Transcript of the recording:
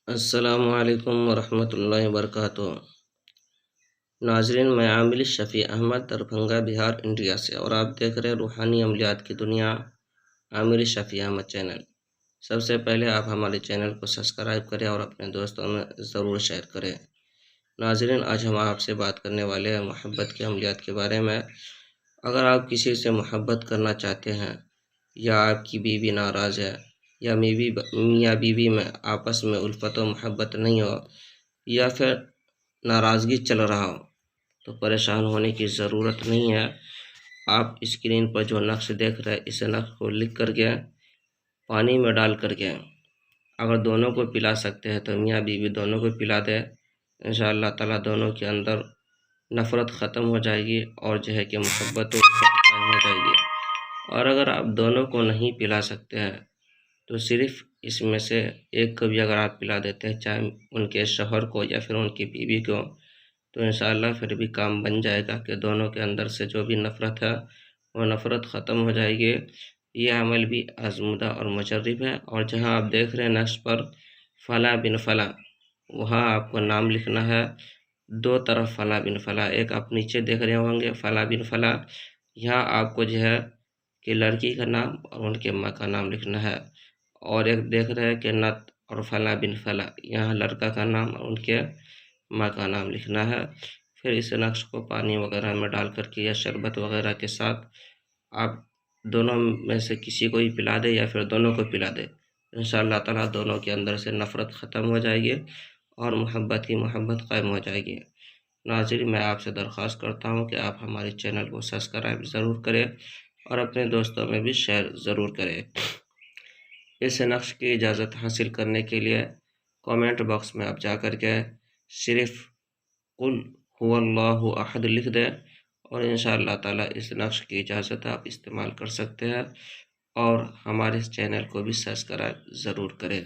السلام علیکم ورحمۃ اللہ وبرکاتہ۔ ناظرین، میں عامل شفیع احمد، دربھنگہ، بہار، انڈیا سے، اور آپ دیکھ رہے ہیں روحانی عملیات کی دنیا، عامل شفیع احمد چینل۔ سب سے پہلے آپ ہمارے چینل کو سبسکرائب کریں اور اپنے دوستوں میں ضرور شیئر کریں۔ ناظرین، آج ہم آپ سے بات کرنے والے ہیں محبت کے عملیات کے بارے میں۔ اگر آپ کسی سے محبت کرنا چاہتے ہیں، یا آپ کی بیوی ناراض ہے، یا میاں بیوی میں آپس میں الفت و محبت نہیں ہو، یا پھر ناراضگی چل رہا ہو، تو پریشان ہونے کی ضرورت نہیں ہے۔ آپ اسکرین پر جو نقش دیکھ رہے ہیں، اس نقش کو لکھ کر کے پانی میں ڈال کر کے اگر دونوں کو پلا سکتے ہیں تو میاں بیوی دونوں کو پلا دے، انشاءاللہ تعالیٰ دونوں کے اندر نفرت ختم ہو جائے گی اور جو ہے کہ محبت و الفت قائم ہو جائے گی۔ اور اگر آپ دونوں کو نہیں پلا سکتے ہیں تو صرف اس میں سے ایک کو بھی اگر آپ پلا دیتے ہیں، چاہے ان کے شوہر کو یا پھر ان کی بیوی کو، تو انشاءاللہ پھر بھی کام بن جائے گا کہ دونوں کے اندر سے جو بھی نفرت ہے وہ نفرت ختم ہو جائے گی۔ یہ عمل بھی آزمودہ اور مجرب ہے۔ اور جہاں آپ دیکھ رہے ہیں نقش پر فلاں بن فلاں، وہاں آپ کو نام لکھنا ہے، دو طرف فلاں بن فلاں۔ ایک آپ نیچے دیکھ رہے ہوں گے فلاں بن فلاں، یہاں آپ کو جو ہے کہ لڑکی کا نام اور ان کے ماں کا نام لکھنا ہے۔ اور ایک دیکھ رہے ہیں کہ نت اور فلاں بن فلاں، یہاں لڑکا کا نام اور ان کے ماں کا نام لکھنا ہے۔ پھر اس نقش کو پانی وغیرہ میں ڈال کر کے یا شربت وغیرہ کے ساتھ آپ دونوں میں سے کسی کو ہی پلا دے یا پھر دونوں کو پلا دے، انشاءاللہ تعالیٰ دونوں کے اندر سے نفرت ختم ہو جائے گی اور محبت ہی محبت قائم ہو جائے گی۔ ناظرین، میں آپ سے درخواست کرتا ہوں کہ آپ ہمارے چینل کو سبسکرائب ضرور کریں اور اپنے دوستوں میں بھی شیئر ضرور کریں۔ اس نقش کی اجازت حاصل کرنے کے لیے کامنٹ باکس میں آپ جا کر کے صرف قل هو اللہ احد لکھ دیں، اور انشاءاللہ تعالیٰ اس نقش کی اجازت آپ استعمال کر سکتے ہیں، اور ہمارے اس چینل کو بھی سبسکرائب ضرور کریں۔